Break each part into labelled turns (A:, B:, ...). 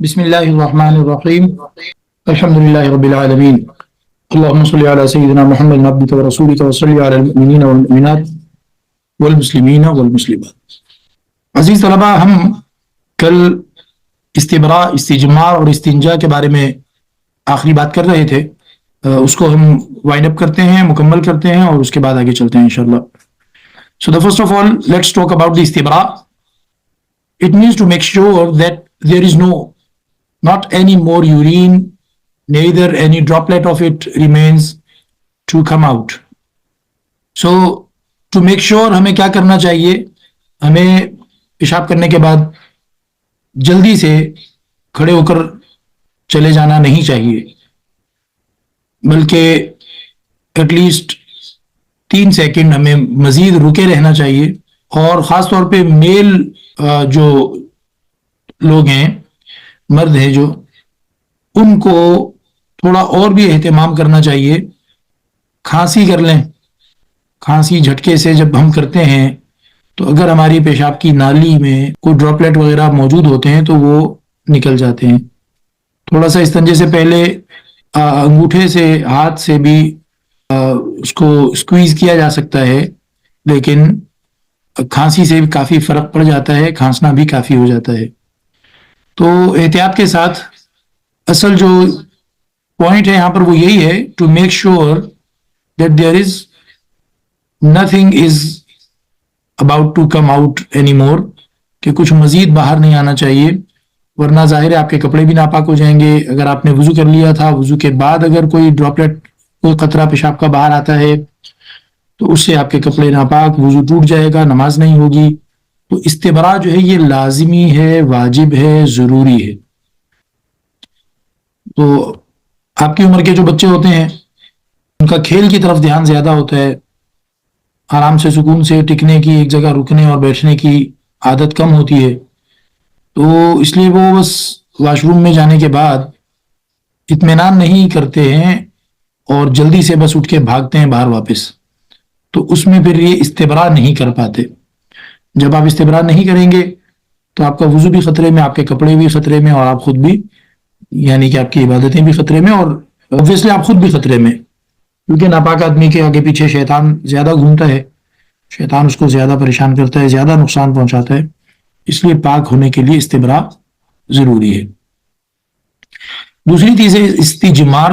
A: बिस्मिल्लाहिर्रहमानिर्रहीम अल्हम्दुलिल्लाहि रब्बिल आलमीन अल्लाहुम्मा सल्लि अला सय्यिदिना मुहम्मद अब्दिका व रसूलिका व सल्लि अलल मुमिनीना वल मुमिनात वल मुस्लिमीना वल मुस्लिमात। अजीज तलबा, हम कल istibra, istijmar और istinja के बारे में आखिरी बात कर रहे थे। उसको हम वाइंड अप करते हैं, मुकम्मल करते हैं और उसके बाद आगे चलते हैं इंशाल्लाह। So the first of all, let's talk about the istibra. It means to make sure that there is not any more urine, neither any droplet of it remains to come out. So to make sure हमें क्या करना चाहिए, हमें पेशाब करने के बाद जल्दी से खड़े होकर चले जाना नहीं चाहिए, बल्कि एटलीस्ट 3 सेकंड हमें मजीद रुके रहना चाहिए। और ख़ास तौर पे मेल जो लोग हैं, मर्द हैं जो, उनको थोड़ा और भी एहतमाम करना चाहिए। खांसी कर लें, खांसी झटके से जब हम करते हैं तो अगर हमारी पेशाब की नाली में कोई ड्रॉपलेट वगैरह मौजूद होते हैं तो वो निकल जाते हैं। थोड़ा सा इस्तिंजे से पहले अंगूठे से, हाथ से भी उसको स्क्वीज किया जा सकता है, लेकिन खांसी से भी काफ़ी फ़र्क पड़ जाता है, खांसना भी काफ़ी हो जाता है। तो एहतियात के साथ असल जो पॉइंट है यहाँ पर वो यही है, to make sure that there is nothing is about to come out any more, कि कुछ मजीद बाहर नहीं आना चाहिए, वरना जाहिर है आपके कपड़े भी नापाक हो जाएंगे। अगर आपने वुजू कर लिया था, वुजू के बाद अगर कोई ड्रॉपलेट, कोई कतरा पेशाब का बाहर आता है तो उससे आपके कपड़े नापाक, वुजू टूट जाएगा, नमाज नहीं होगी। तो इस्तिबरा जो है ये लाजिमी है, वाजिब है, ज़रूरी है। तो आपकी उम्र के जो बच्चे होते हैं उनका खेल की तरफ ध्यान ज़्यादा होता है, आराम से सुकून से टिकने की, एक जगह रुकने और बैठने की आदत कम होती है। तो इसलिए वो बस वॉशरूम में जाने के बाद इत्मीनान नहीं करते हैं और जल्दी से बस उठ के भागते हैं बाहर वापस। तो उसमें फिर ये इस्तिबरा नहीं कर पाते। जब आप इस्तिबरा नहीं करेंगे तो आपका वुजू भी खतरे में, आपके कपड़े भी खतरे में और आप खुद भी, यानी कि आपकी इबादतें भी खतरे में और ऑब्वियसली आप खुद भी खतरे में, क्योंकि नापाक आदमी के आगे पीछे शैतान ज्यादा घूमता है, शैतान उसको ज्यादा परेशान करता है, ज्यादा नुकसान पहुंचाता है। इसलिए पाक होने के लिए इस्तिबरा जरूरी है। दूसरी चीज है istijmar।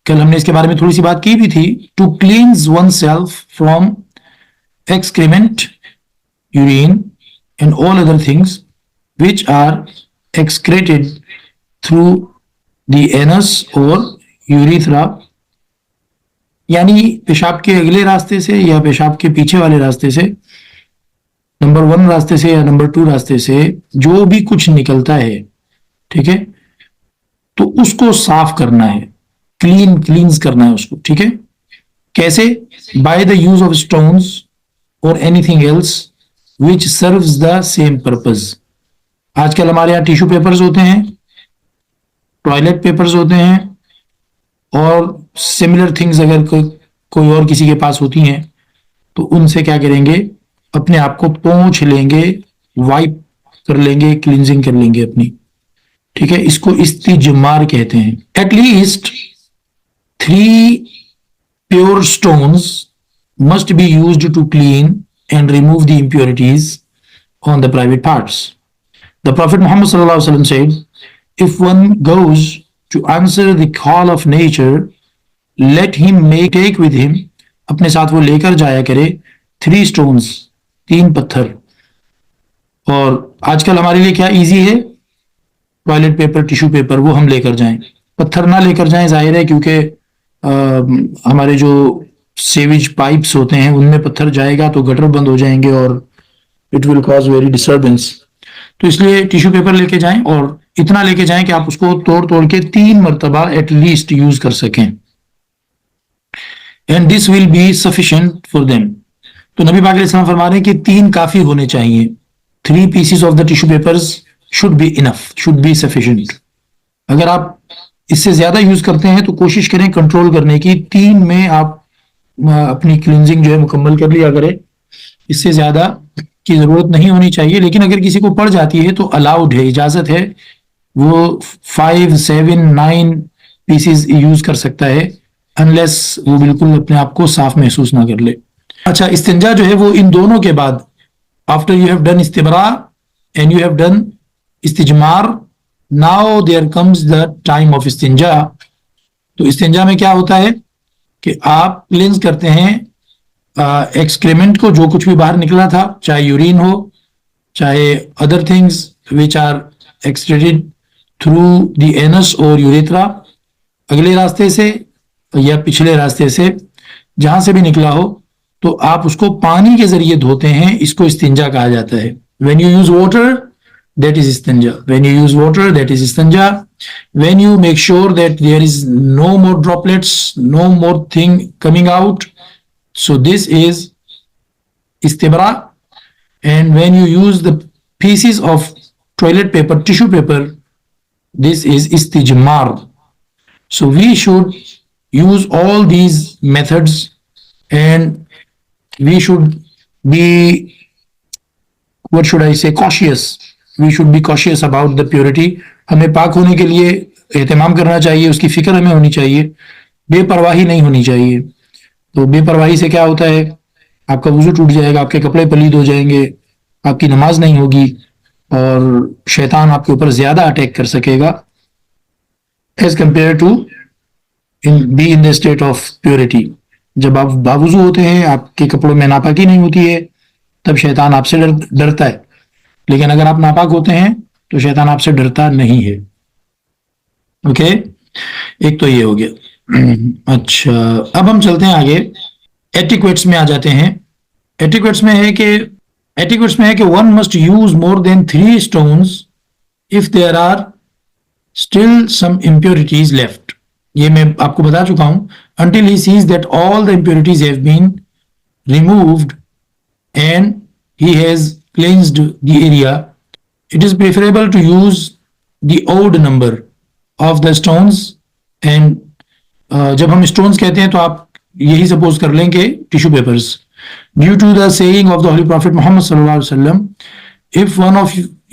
A: कल हमने इसके बारे में थोड़ी सी बात की भी थी। To cleanse oneself from excrement, urine and all other things which are excreted through the anus और यूरिथ्रा, यानी पेशाब के अगले रास्ते से या पेशाब के पीछे वाले रास्ते से, नंबर 1 रास्ते से या नंबर 2 रास्ते से जो भी कुछ निकलता है, ठीक है, तो उसको साफ करना है, क्लींस करना है उसको। ठीक है, कैसे? By the use of stones और anything else which serves the same purpose. आजकल हमारे यहाँ टिश्यू पेपर्स होते हैं, टॉयलेट पेपर्स होते हैं और सिमिलर थिंग्स अगर कोई और किसी के पास होती हैं तो उनसे क्या करेंगे, अपने आप को पोंछ लेंगे, वाइप कर लेंगे, क्लींजिंग कर लेंगे अपनी। ठीक है, इसको इस्तिजमार कहते हैं। At least 3 pure stones must be used to clean and remove the impurities on the private parts. The Prophet Muhammad sallallahu alaihi wasallam said, if one goes to answer the call of nature, let him take with him, अपने साथ वो लेकर जाया करे 3 stones, 3 पत्थर। और आजकल हमारे लिए क्या इजी है, टॉयलेट पेपर, टिश्यू पेपर, वो हम लेकर जाएं, पत्थर ना लेकर जाएं, जाहिर है, क्योंकि हमारे जो सेवेज पाइप्स होते हैं उनमें पत्थर जाएगा तो गटर बंद हो जाएंगे और it will cause very disturbance. तो इसलिए टिश्यू पेपर लेके जाएं और इतना लेके जाएं कि आप उसको तोड़ तोड़ के 3 मरतबा एटलीस्ट यूज कर सकें, and this will be sufficient for them. तो नबी पाक अलैहि सल्लम फरमा रहे हैं कि 3 काफी होने चाहिए। 3 pieces of the tissue papers should be enough, should be sufficient. अगर आप इससे ज्यादा यूज करते हैं तो कोशिश करें कंट्रोल करने की, 3 में आप अपनी क्लींजिंग जो है मुकम्मल कर लिया करें। इससे ज्यादा की जरूरत नहीं होनी चाहिए, लेकिन अगर किसी को पड़ जाती है तो अलाउड है, इजाजत है वो 5, 7, 9 पीसीज यूज कर सकता है, अनलेस वो बिल्कुल अपने आप को साफ महसूस ना कर ले। अच्छा, इस्तिंजा जो है वो इन दोनों के बाद, आफ्टर यू हैव डन इस्तिबरा and you have done istijmar, now there comes the time of istinja। तो istinja में क्या होता है कि आप क्लींस करते हैं एक्सक्रीमेंट को, जो कुछ भी बाहर निकला था, चाहे यूरिन हो, चाहे other things which are excreted through the anus और यूरेथ्रा, अगले रास्ते से या पिछले रास्ते से, जहां से भी निकला हो, तो आप उसको पानी के जरिए धोते हैं। इसको istinja कहा जाता है। When you use water, that is istinja. When you use water, that is istinja. When you make sure that there is no more droplets, no more thing coming out, so this is istibra. And when you use the pieces of toilet paper, tissue paper, this is istijmar. So we should use all these methods, and we should be, what should I say, cautious. We should be cautious about the purity. हमें पाक होने के लिए एहतमाम करना चाहिए, उसकी फिक्र हमें होनी चाहिए, बेपरवाही नहीं होनी चाहिए। तो बेपरवाही से क्या होता है, आपका वुजू टूट जाएगा, आपके कपड़े पलीद हो जाएंगे, आपकी नमाज नहीं होगी, और शैतान आपके ऊपर ज्यादा अटैक कर सकेगा as compare to be in the state of purity. जब आप बावुजू होते हैं, आपके कपड़ों में नापाकी नहीं होती है, तब शैतान आपसे डरता है। लेकिन अगर आप नापाक होते हैं तो शैतान आपसे डरता नहीं है। ओके, एक तो ये हो गया। अच्छा, अब हम चलते हैं आगे, एटिक्वेट्स में आ जाते हैं। एटिक्वेट्स में है कि one must use more than 3 stones if there are still some impurities left. ये मैं आपको बता चुका हूं। until he sees that all the impurities have been removed and he has cleansed the area, it is preferable to use the odd number of the stones। and जब हम stones कहते हैं तो आप यही सपोज कर लें कि tissue papers, due to the saying of the holy prophet Muhammad सल्लल्लाहु अलैहि वसल्लम, if one of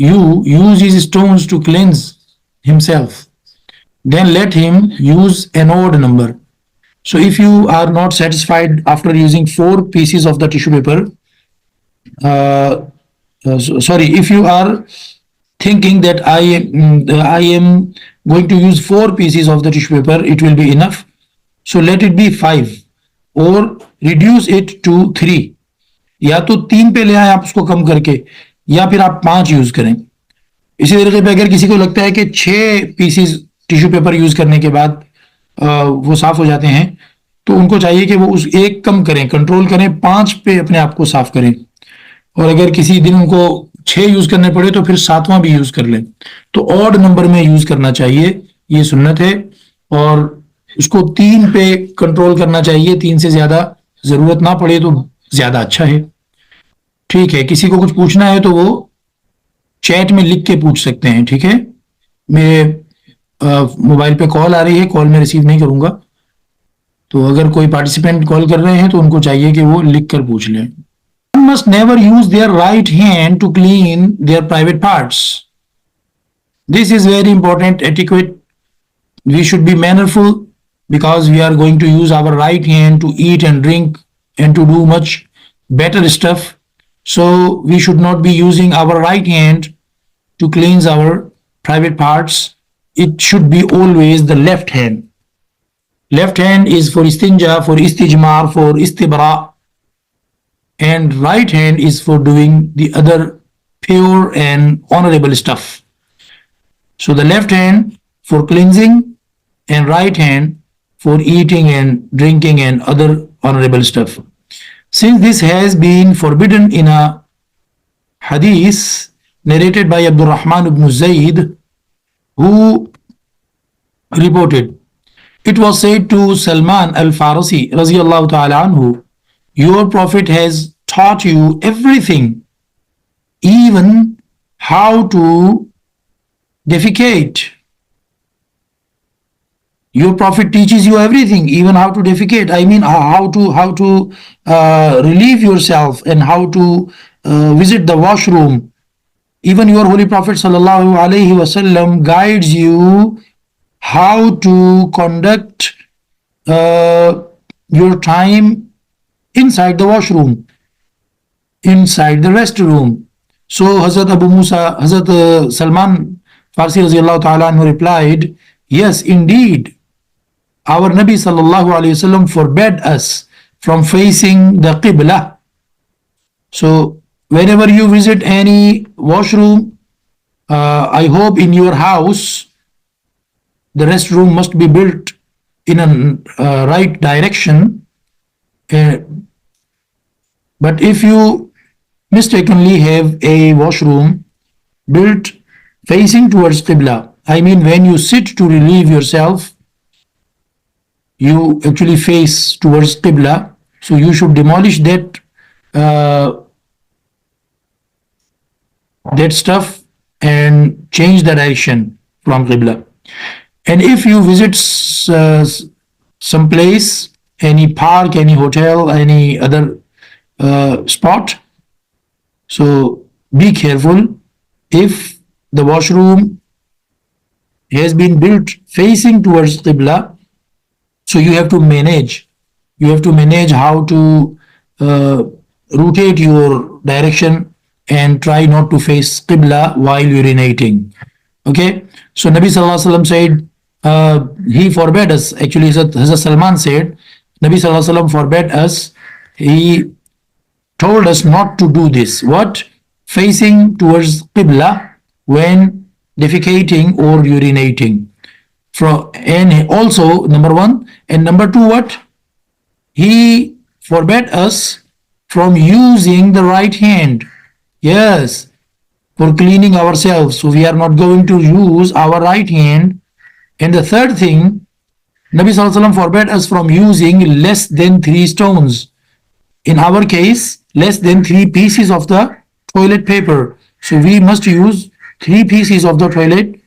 A: you uses stones to cleanse himself, then let him use an odd number। So if you are not satisfied after using 4 pieces of the tissue paper, if you are thinking that I am going to use 4 pieces of the tissue paper, it will be enough, so let it be 5 or reduce it to 3। या तो 3 पे ले आए आप उसको कम करके, या फिर आप 5 यूज करें। इसी तरीके पे अगर किसी को लगता है कि 6 पीसीज टिश्यू पेपर यूज करने के बाद वो साफ हो जाते हैं, तो उनको चाहिए कि वो उस एक कम करें, कंट्रोल करें, 5 पे अपने आप को साफ करें। और अगर किसी दिन उनको 6 यूज करने पड़े तो फिर 7वां भी यूज कर लें। तो ऑड नंबर में यूज करना चाहिए, ये सुन्नत है। और उसको 3 पे कंट्रोल करना चाहिए, 3 से ज्यादा जरूरत ना पड़े तो ज्यादा अच्छा है। ठीक है, किसी को कुछ पूछना है तो वो चैट में लिख के पूछ सकते हैं। ठीक है, मेरे मोबाइल पे कॉल आ रही है, कॉल में रिसीव नहीं करूंगा, तो अगर कोई पार्टिसिपेंट कॉल कर रहे हैं तो उनको चाहिए कि वो लिख कर पूछ लें। One must never use their right hand to clean their private parts. This is very important etiquette. We should be mannerful because we are going to use our right hand to eat and drink and to do much better stuff. So we should not be using our right hand to cleanse our private parts. It should be always the left hand. Left hand is for istinja, for istijmar, for istibra, and right hand is for doing the other pure and honorable stuff. So the left hand for cleansing and right hand for eating and drinking and other honorable stuff. Since this has been forbidden in a hadith narrated by Abdul Rahman ibn Zayd, who reported, it was said to Salman al-Farisi radiyallahu ta'ala anhu, your prophet has taught you everything, even how to defecate. Your prophet teaches you everything, even how to defecate. I mean, how to relieve yourself and how to visit the washroom. even your Holy Prophet sallallahu alaihi wasallam guides you how to conduct your time inside the washroom, inside the restroom. So Hazrat Salman Farsi radiallahu ta'ala anhu replied, yes, indeed, our Nabi sallallahu alayhi wasallam forbade us from facing the Qibla. So whenever you visit any washroom, I hope in your house, the restroom must be built in a right direction. But if you mistakenly have a washroom built facing towards Qibla, I mean when you sit to relieve yourself, you actually face towards Qibla, so you should demolish that stuff and change the direction from Qibla. And if you visit some place, any park, any hotel, any other spot, so be careful. If the washroom has been built facing towards Qibla, so you have to manage how to rotate your direction and try not to face Qibla while urinating. Okay, so Nabi Sallallahu Alaihi Wasallam said, he forbade us, actually Hazrat Salman said, Nabi Sallallahu Alaihi Wasallam forbade us, he told us not to do this. What? Facing towards Qibla when defecating or urinating. And also, number one, and number two, what? He forbade us from using the right hand. Yes, for cleaning ourselves. So we are not going to use our right hand. And the third thing, Nabi Sallallahu Alaihi Wasallam forbade us from using less than 3 stones. In our case, less than 3 pieces of the toilet paper. So we must use 3 pieces of the toilet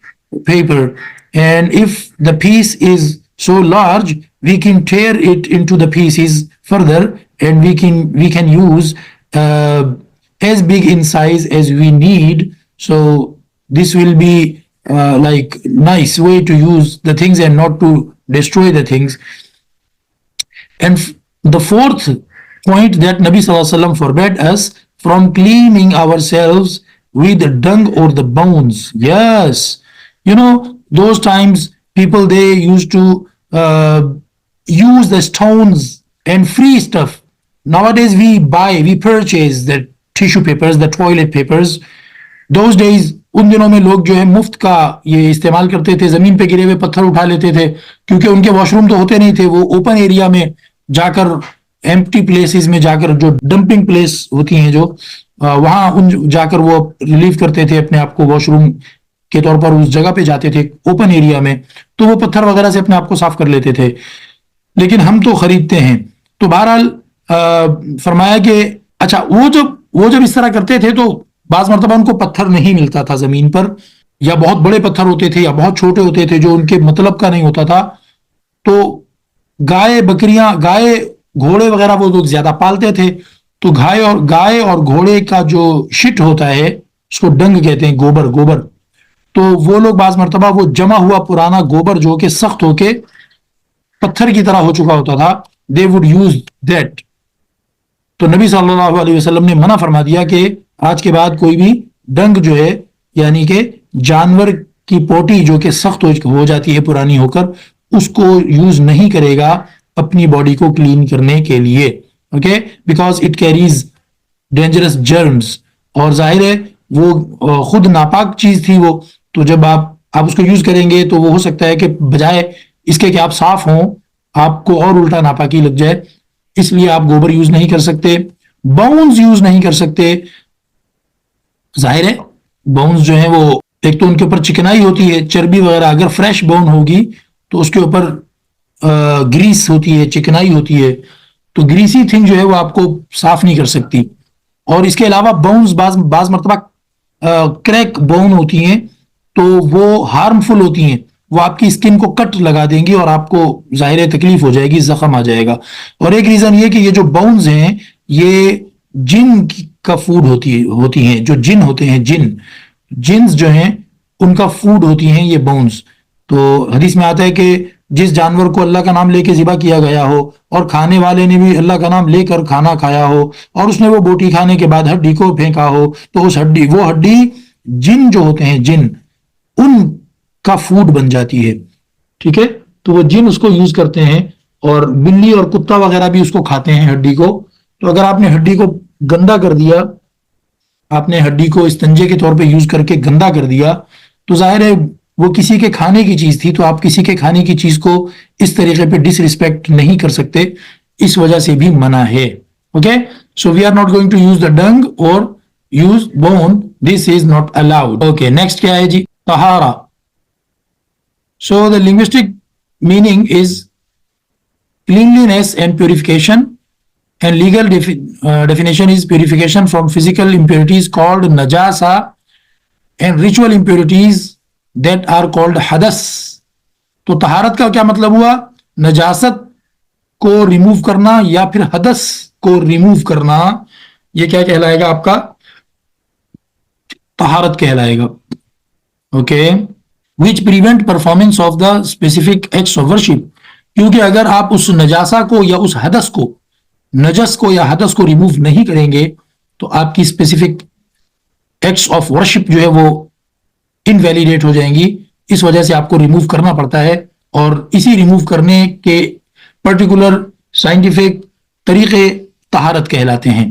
A: paper. And if the piece is so large, we can tear it into the pieces further, and we can use as big in size as we need. So this will be like nice way to use the things and not to destroy the things. And the fourth point that Nabi Sallallahu Alaihi Wasallam forbade us from cleaning ourselves with the dung or the bones. Yes, you know, those times people, they used to use the stones and free stuff. Nowadays we purchase the tissue papers, the toilet papers. Those days, उन दिनों में लोग जो है मुफ्त का ये इस्तेमाल करते थे, जमीन पे गिरे हुए पत्थर उठा लेते थे, क्योंकि उनके वॉशरूम तो होते नहीं थे, वो ओपन एरिया में जाकर, एम्प्टी प्लेसेस में जाकर, जो डंपिंग प्लेस होती हैं जो, वहां उन जाकर वो रिलीव करते थे अपने आप को, वॉशरूम के तौर पर उस जगह पे जाते थे ओपन एरिया में, तो वो पत्थर वगैरह से अपने आप को साफ कर लेते थे। लेकिन हम तो खरीदते हैं। तो बहरहाल फरमाया कि अच्छा, वो जब इस तरह करते थे तो बाज मर्तबा उनको पत्थर नहीं मिलता था जमीन पर, या बहुत बड़े पत्थर होते थे या बहुत छोटे होते थे जो उनके मतलब का नहीं होता था। तो गाय बकरियां, गाय घोड़े वगैरह वो लोग ज्यादा पालते थे, तो गाय और घोड़े का जो शिट होता है, उसको डंग कहते हैं, गोबर। तो वो लोग बाज मर्तबा वो जमा हुआ पुराना गोबर जो कि सख्त होके पत्थर की तरह हो चुका होता था, दे वुड यूज दैट। तो नबी सल्लल्लाहु अलैहि वसल्लम ने मना फरमा दिया कि आज के बाद कोई भी डंग जो है, यानी कि जानवर की पोटी जो कि सख्त हो जाती है पुरानी होकर, उसको यूज नहीं करेगा अपनी बॉडी को क्लीन करने के लिए। Okay, because it carries dangerous germs, और जाहिर है वो खुद नापाक चीज थी वो, तो जब आप उसको यूज करेंगे तो वो हो सकता है कि बजाय इसके कि आप साफ हों, आपको और उल्टा नापाकी लग जाए। इसलिए आप गोबर यूज नहीं कर सकते, बोन्स यूज नहीं कर सकते। जाहिर है बोन्स जो है वो एक तो उनके ऊपर चिकनाई होती है, चर्बी वगैरह, अगर फ्रेश बोन होगी तो उसके ऊपर ग्रीस होती है, चिकनाई होती है, तो ग्रीसी थिंग जो है वो आपको साफ नहीं कर सकती। और इसके अलावा बोन्स बाज मर्तबा क्रैक बोन होती हैं, तो वो हार्मफुल होती हैं, वो आपकी स्किन को कट लगा देंगी और आपको जाहिर तकलीफ हो जाएगी, जख्म आ जाएगा। और एक रीजन ये कि ये जो बोन्स हैं ये जिन का फूड होती हैं, जो जिन होते हैं, जिन्स जो हैं उनका फूड होती हैं ये बोन्स। तो हदीस में आता है कि जिस जानवर को अल्लाह का नाम लेके ज़िबा किया गया हो और खाने वाले ने भी अल्लाह का नाम लेकर खाना खाया हो और उसने वो बोटी खाने के बाद हड्डी को फेंका हो, तो उस वो हड्डी जिन जो होते हैं, जिन उनका फूड बन जाती है। ठीक है, तो वो जिन उसको यूज करते हैं और बिल्ली और कुत्ता वगैरह भी उसको खाते हैं हड्डी को। तो अगर आपने हड्डी को गंदा कर दिया, आपने हड्डी को इस्तंजे के तौर पे यूज करके गंदा कर दिया, तो जाहिर है वो किसी के खाने की चीज थी, तो आप किसी के खाने की चीज को इस तरीके पे डिसरिस्पेक्ट नहीं कर सकते, इस वजह से भी मना है। Okay, so we are not going to use the dung और use bone, this is not allowed. Okay, next क्या है जी? तहारा। So the linguistic meaning is cleanliness and purification, and legal definition is purification from physical impurities called najasa and ritual impurities that are called hadas। तो तहारत का क्या मतलब हुआ? नजासत को रिमूव करना या फिर हदस को रिमूव करना, ये क्या कहलाएगा? आपका तहारत कहलाएगा। Okay, which prevent performance of the specific acts of worship, क्योंकि अगर आप उस नजासा को या उस हदस को, नजस को या हदस को रिमूव नहीं करेंगे तो आपकी स्पेसिफिक एक्ट्स ऑफ वर्शिप जो है वो इनवैलिडेट हो जाएंगी। इस वजह से आपको रिमूव करना पड़ता है, और इसी रिमूव करने के पर्टिकुलर साइंटिफिक तरीके तहारत कहलाते हैं।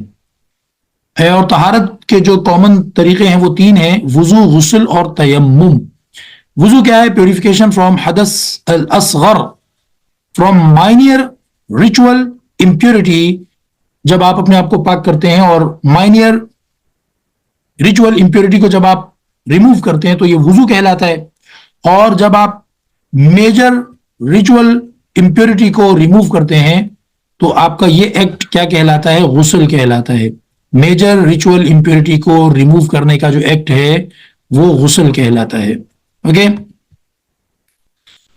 A: और तहारत के जो कॉमन तरीके हैं वो तीन हैं: वुजू, गुस्ल और तयम्मुम। वुजू क्या है? प्योरिफिकेशन फ्रॉम हदस अल असगर, फ्रॉम माइनियर रिचुअल इंप्योरिटी। जब आप अपने आप को पाक करते हैं और माइनियर रिचुअल इंप्योरिटी को जब आप रिमूव करते हैं तो ये वुजू कहलाता है। और जब आप मेजर रिचुअल इंप्योरिटी को रिमूव करते हैं तो आपका ये एक्ट क्या कहलाता है? गुस्ल कहलाता है। मेजर रिचुअल इंप्योरिटी को रिमूव करने का जो एक्ट है वो गुस्ल कहलाता है। ओके,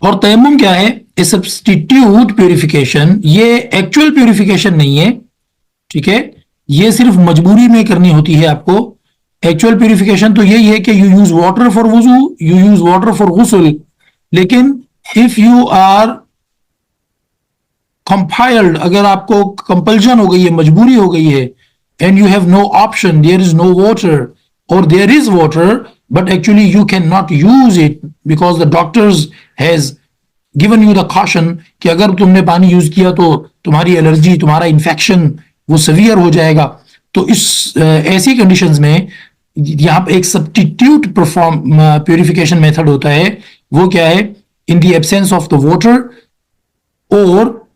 A: और तयम्मुम क्या है? ए सब्स्टिट्यूट प्यूरिफिकेशन। ये एक्चुअल प्यूरिफिकेशन नहीं है, ठीक है, ये सिर्फ मजबूरी में करनी होती है आपको। एक्चुअल प्यूरिफिकेशन तो यही है कि यू यूज वाटर फॉर वुजू, यू यूज वाटर फॉर गुस्ल। लेकिन इफ यू आर कंपाइल्ड, अगर आपको कंपल्जन हो गई है, मजबूरी हो गई है, and you have no option, there is no water और there is water but actually you can not use it because the doctors has given you the caution कि अगर तुमने पानी यूज किया तो तुम्हारी एलर्जी, तुम्हारा इन्फेक्शन वो सीवियर हो जाएगा। तो इस ऐसी कंडीशंस में यहां पर एक सब्स्टिट्यूट प्यूरिफिकेशन मेथड होता है। वो क्या है? In the absence of the water और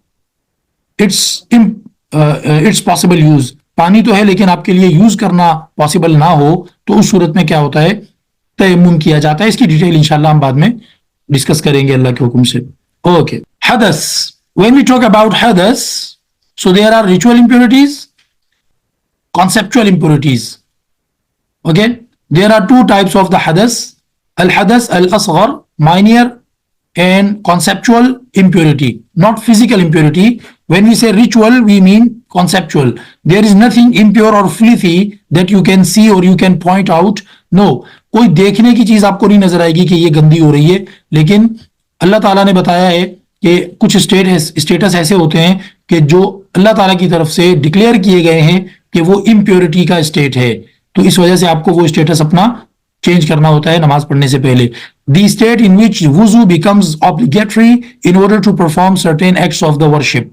A: इट्स पॉसिबल यूज। पानी तो है लेकिन आपके लिए यूज करना पॉसिबल ना हो तो उस सूरत में क्या होता है? तयम्मुम किया जाता है। इसकी डिटेल इंशाल्लाह हम बाद में डिस्कस करेंगे अल्लाह के हुक्म से। ओके, हदस। व्हेन वी टॉक अबाउट हदस, so there are ritual impurities, conceptual impurities. Okay, there are two types of the hadas: al hadas al asghar, minor, and conceptual impurity, not physical impurity. When we say ritual, we mean conceptual. There is nothing impure or filthy that you can see or you can point out. No, कोई देखने की चीज आपको नहीं नजर आएगी कि ये गंदी हो रही है, लेकिन अल्लाह ताला ने बताया है कि कुछ स्टेटस ऐसे होते हैं कि जो अल्लाह ताला की तरफ से डिक्लेयर किए गए हैं कि वो इम्प्योरिटी का स्टेट है। तो इस वजह से आपको वो स्टेटस अपना चेंज करना होता है नमाज पढ़ने से पहले। द स्टेट इन विच वुजू becomes obligatory in order to perform certain acts of the worship.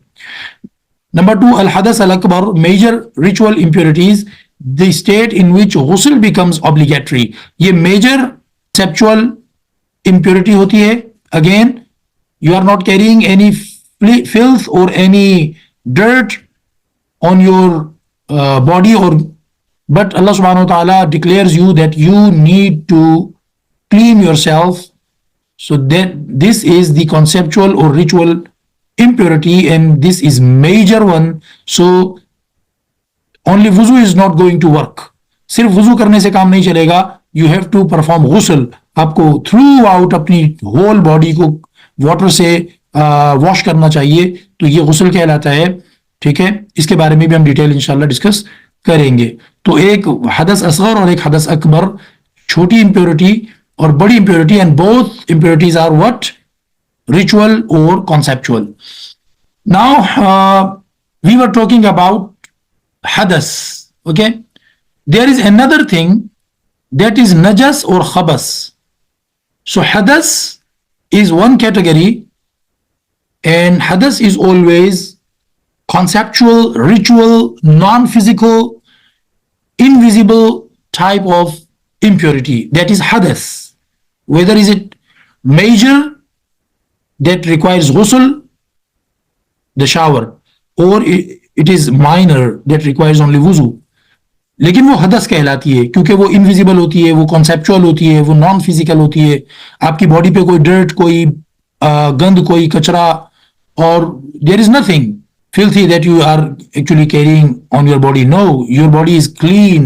A: Number 2, अल हदस अल अकबर, major ritual impurities, the state in which गुस्ल बिकम्स ऑब्लिगेटरी। ये मेजर कंसेप्चुअल इंप्योरिटी होती है। Again, you are not carrying any filth or any dirt on your body, but Allah subhanahu wa ta'ala declares you that you need to clean yourself. So that this is the conceptual or ritual impurity, and this is major one. So only wuzu is not going to work. सिर्फ वुजू करने से काम नहीं चलेगा, you have to perform ghusl. आपको through out अपनी whole body को water से वॉश करना चाहिए, तो ये गुस्ल कहलाता है। ठीक है, इसके बारे में भी हम डिटेल इंशाल्लाह डिस्कस करेंगे। तो एक हदस असगर और एक हदस अकबर, छोटी इंप्योरिटी और बड़ी impurity, and both impurities are what, ritual और conceptual. Now we were talking about हदस, okay. There is another thing that is najas or khabas. So hadas is one category, and hadas is always conceptual, ritual, non-physical, invisible type of impurity. That is hadas. Whether is it major that requires ghusl, the shower, or it is minor that requires only wuzu. लेकिन वो हदस कहलाती है क्योंकि वो invisible होती है, वो conceptual होती है, वो नॉन फिजिकल होती है। आपकी बॉडी पे कोई डर्ट, कोई गंद, कोई कचरा, और there is nothing filthy that you are actually carrying on your body. No, your body is clean,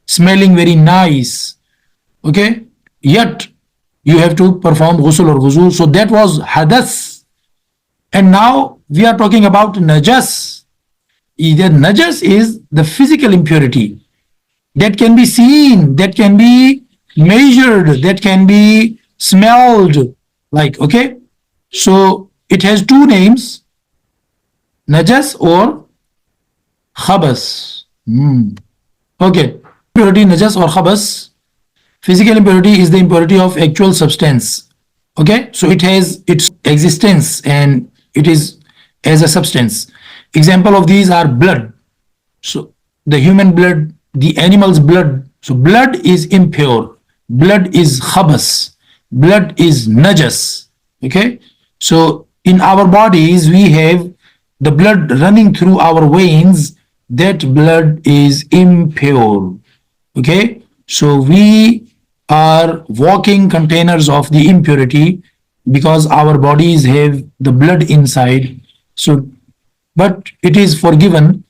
A: smelling very nice, okay, yet you have to perform ghusl or wuzu. So that was hadas. And now we are talking about najas. The najas is the physical impurity that can be seen, that can be measured, that can be smelled, like, okay. So it has two names, najas or khabas. Okay, impurity, najas or khabas. Physical impurity is the impurity of actual substance, okay. So it has its existence and it is as a substance. Example of these are blood. So the human blood, the animal's blood. So blood is impure, blood is khabas, blood is najas, okay. So in our bodies we have the blood running through our veins. That blood is impure, okay. So we are walking containers of the impurity because our bodies have the blood inside. So but it is forgiven.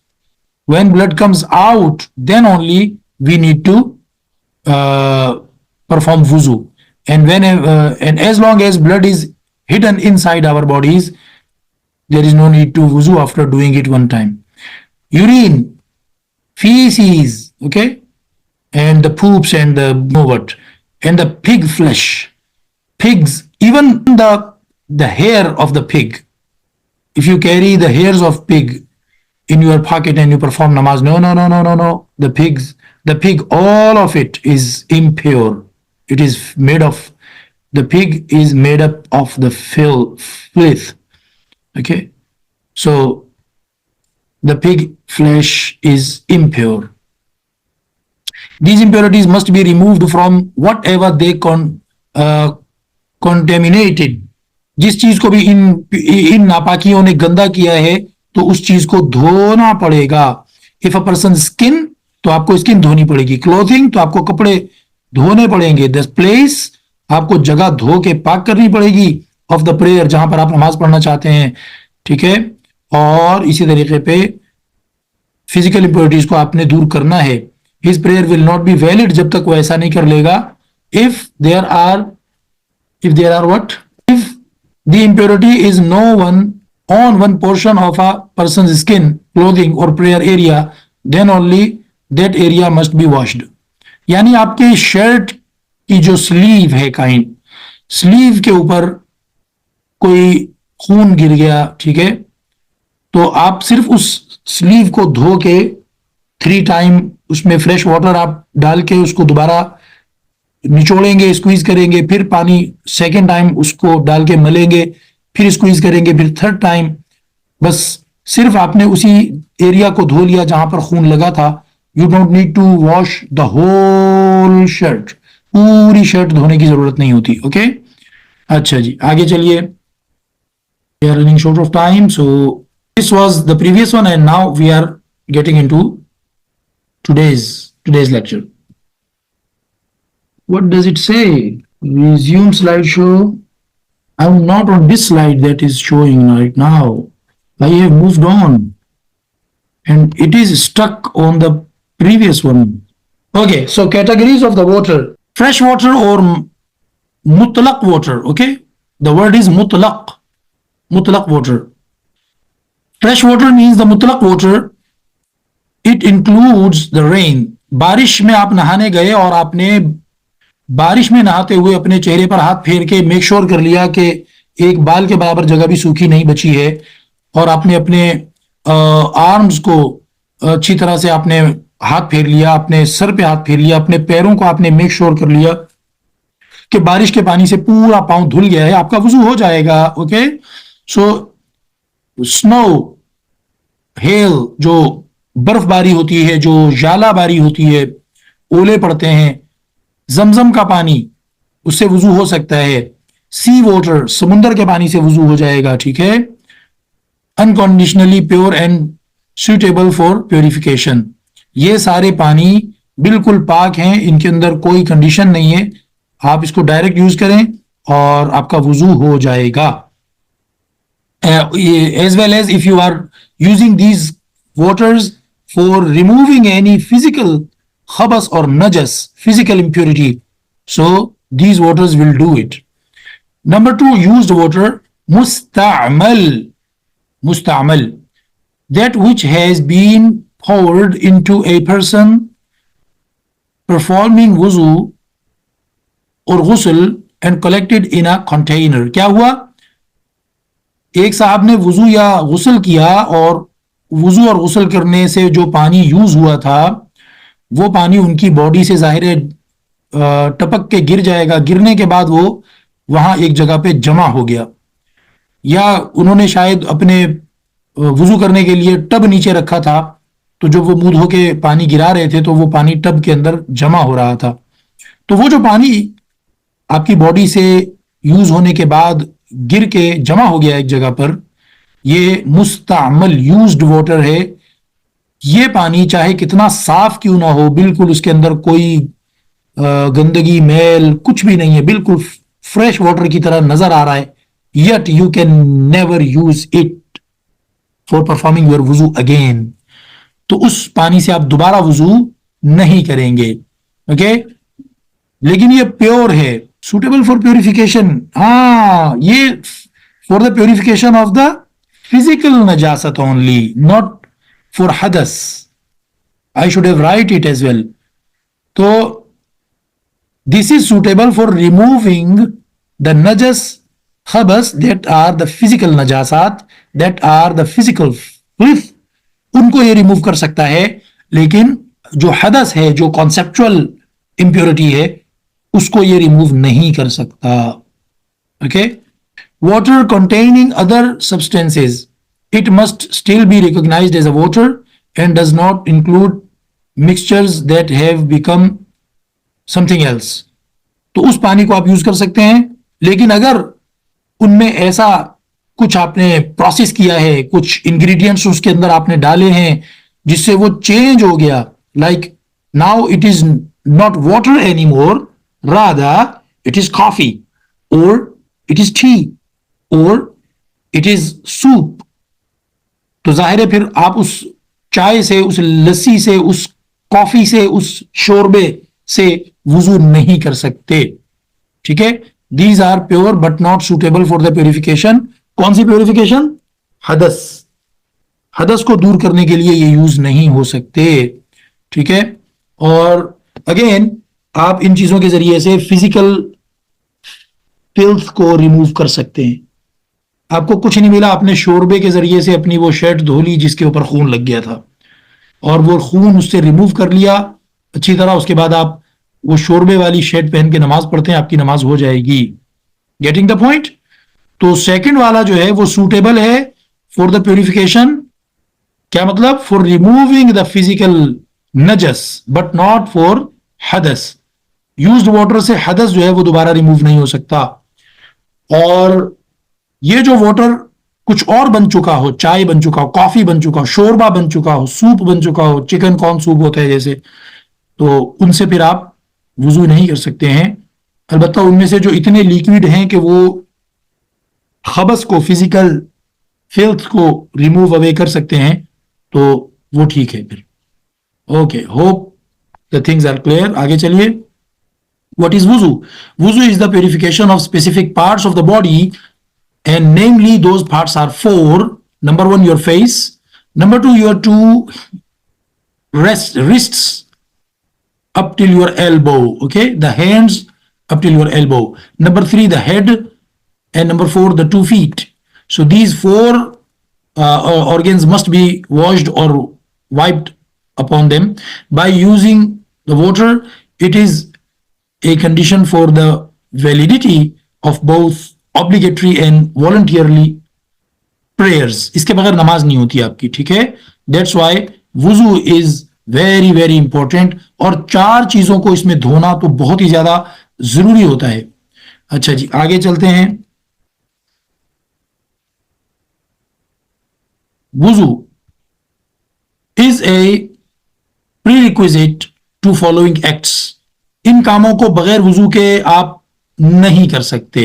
A: When blood comes out, then only we need to perform wuzu. And and as long as blood is hidden inside our bodies, there is no need to wuzu after doing it one time. Urine, feces, okay, and the poops and the what, and the pig flesh, pigs, even the hair of the pig. If you carry the hairs of pig in your pocket and you perform namaz, no. The pig, all of it is impure. It is made of, the pig is made up of the filth, okay. So the pig flesh is impure. These impurities must be removed from whatever they contaminated. जिस चीज को भी इन नापाकियों ने गंदा किया है तो उस चीज को धोना पड़ेगा। इफ अ पर्सन स्किन, तो आपको स्किन धोनी पड़ेगी। क्लोथिंग, तो आपको कपड़े धोने पड़ेंगे। द प्लेस, आपको जगह धो के पाक करनी पड़ेगी ऑफ द प्रेयर, जहां पर आप नमाज पढ़ना चाहते हैं, ठीक है। और इसी तरीके पे फिजिकल इंप्योरिटीज को आपने दूर करना है। His prayer will not be valid जब तक वो ऐसा नहीं कर लेगा। If there are what, if the impurity is on one portion of a person's skin, clothing or prayer area, then only that area must be washed. यानी आपके shirt की जो स्लीव है, स्लीव के ऊपर कोई खून गिर गया, ठीक है, तो आप सिर्फ उस स्लीव को धो के 3 टाइम उसमें फ्रेश वाटर आप डाल के उसको दोबारा निचोड़ेंगे, स्क्वीज करेंगे, फिर पानी सेकेंड टाइम उसको डाल के मलेंगे, फिर स्क्वीज करेंगे, फिर 3rd टाइम। बस सिर्फ आपने उसी एरिया को धो लिया जहां पर खून लगा था। You don't need to wash the whole shirt, पूरी शर्ट धोने की जरूरत नहीं होती, ओके। अच्छा जी, आगे चलिए, we are running short of time. So this was the previous one and now we are getting into today's lecture. What does it say? Resume slideshow. I'm not on this slide that is showing right now. I have moved on and it is stuck on the previous one. Okay, so categories of the water: fresh water or mutlaq water. Okay, the word is mutlaq water. Fresh water means the mutlaq water it includes the rain. बारिश में आप नहाने गए और आपने बारिश में नहाते हुए अपने चेहरे पर हाथ फेर के मेक श्योर कर लिया कि एक बाल के बराबर जगह भी सूखी नहीं बची है, और आपने अपने आर्म्स को अच्छी तरह से आपने हाथ फेर लिया, अपने सर पे हाथ फेर लिया, अपने पैरों को आपने मेक श्योर कर लिया कि बारिश के पानी से पूरा पांव धुल गया है, आपका वजू हो जाएगा। ओके, सो स्नो, हेल, जो बर्फबारी होती है, जो जालाबारी होती है, ओले पड़ते हैं, जमजम का पानी, उससे वजू हो सकता है। सी वाटर, समुंदर के पानी से वजू हो जाएगा, ठीक है। Unconditionally pure and suitable for purification, ये सारे पानी बिल्कुल पाक हैं, इनके अंदर कोई कंडीशन नहीं है, आप इसको डायरेक्ट यूज करें और आपका वजू हो जाएगा। as well as if you are using these waters for removing any physical khabas or najas, physical impurity, so these waters will do it. Number 2, used water, musta'mal. Musta'mal, that which has been poured into a person performing wuzu or ghusl and collected in a container. क्या हुआ, एक साहब ने वजू या गुस्ल किया और वजू और गुस्ल करने से जो पानी यूज हुआ था वो पानी उनकी बॉडी से जाहिर है टपक के गिर जाएगा, गिरने के बाद वो वहां एक जगह पे जमा हो गया, या उन्होंने शायद अपने वजू करने के लिए टब नीचे रखा था, तो जब वो मुंह धो के पानी गिरा रहे थे तो वो पानी टब के अंदर जमा हो रहा था, तो वो जो पानी आपकी बॉडी से यूज होने के बाद गिर के जमा हो गया एक जगह पर, ये मुस्तामल यूज्ड वाटर है। ये पानी चाहे कितना साफ क्यों ना हो, बिल्कुल उसके अंदर कोई गंदगी मैल कुछ भी नहीं है, बिल्कुल फ्रेश वाटर की तरह नजर आ रहा है, yet you can never use it for performing your wuzu again, तो उस पानी से आप दोबारा वजू नहीं करेंगे। ओके, लेकिन ये प्योर है, सुटेबल फॉर प्योरिफिकेशन, हाँ ये for the purification of the physical नजासत ओनली, नॉट फॉर हदस। I should have write it as well. तो this is suitable for removing the नजस खबस दैट आर द फिजिकल नजासात, that are the physical filth, उनको ये remove कर सकता है, लेकिन जो हदस है, जो कॉन्सेप्चुअल इंप्योरिटी है, उसको ये रिमूव नहीं कर सकता। Okay, water containing other substances, it must still be recognised as a water and does not include mixtures that have become something else. तो उस पानी को आप यूज कर सकते हैं, लेकिन अगर उनमें ऐसा कुछ आपने प्रोसेस किया है, कुछ इंग्रेडिएंट्स उसके अंदर आपने डाले हैं जिससे वो चेंज हो गया, like now it is not water any more, rather it is coffee or it is tea or it is soup, तो जाहिर है फिर आप उस चाय से, उस लस्सी से, उस कॉफी से, उस शोरबे से वजू नहीं कर सकते, ठीक है। These are pure but not suitable for the purification. कौन सी प्योरिफिकेशन? हदस, हदस को दूर करने के लिए ये यूज नहीं हो सकते, ठीक है। और अगेन आप इन चीजों के जरिए से फिजिकल फिल्थ को रिमूव कर सकते हैं। आपको कुछ नहीं मिला, आपने शोरबे के जरिए से अपनी वो शर्ट धो ली जिसके ऊपर खून लग गया था, और वो खून उससे रिमूव कर लिया अच्छी तरह, उसके बाद आप वो शोरबे वाली शर्ट पहन के नमाज पढ़ते हैं, आपकी नमाज हो जाएगी। Getting the point? तो सेकंड वाला जो है वो सूटेबल है फॉर द प्योरिफिकेशन। क्या मतलब? फॉर रिमूविंग द फिजिकल नजस बट नॉट फॉर हदस। यूज्ड वाटर से हदस जो है वो दोबारा रिमूव नहीं हो सकता। और ये जो वाटर कुछ और बन चुका हो, चाय बन चुका हो, कॉफी बन चुका हो, शोरबा बन चुका हो, सूप बन चुका हो, चिकन कॉर्न सूप होता है जैसे, तो उनसे फिर आप वजू नहीं कर सकते हैं। अलबत्ता उनमें से जो इतने लिक्विड हैं कि वो खबस को, फिजिकल फिल्थ को रिमूव अवे कर सकते हैं, तो वो ठीक है फिर। Okay, hope the things are clear. आगे चलिए। What is wuzu? Wuzu is the purification of specific parts of the body, and namely those parts are four. Number one, your face. Number two, your two wrists up till your elbow. Okay, the hands up till your elbow. Number 3, the head, and number 4, the 2 feet. So these 4 organs must be washed or wiped upon them by using the water. It is a condition for the validity of both obligatory and voluntarily prayers. इसके बगैर नमाज नहीं होती आपकी, ठीक है? That's why वुजू is very very important, और 4 चीजों को इसमें धोना तो बहुत ही ज्यादा जरूरी होता है. अच्छा जी, आगे चलते हैं. वुजू is a prerequisite to following acts. इन कामों को बगैर वुजू के आप नहीं कर सकते.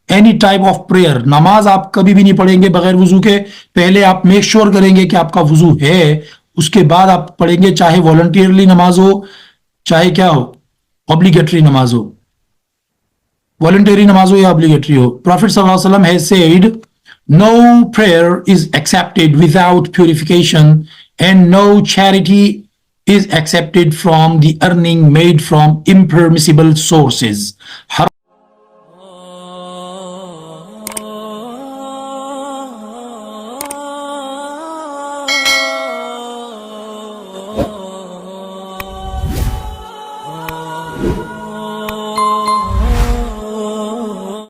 A: एनी टाइप ऑफ प्रेयर, नमाज आप कभी भी नहीं पढ़ेंगे बगैर वुजू के. पहले आप मेक श्योर करेंगे कि आपका वुजू है, उसके बाद आप पढ़ेंगे, चाहे वॉलंटियरली नमाज हो, चाहे क्या हो, ऑब्लिगेटरी नमाज हो. वॉलंटियरी नमाज हो या ऑब्लिगेटरी हो. प्रॉफिट सल्लल्लाहु अलैहि वसल्लम has said, no prayer is accepted without purification, and no charity is accepted from the earning made from impermissible sources.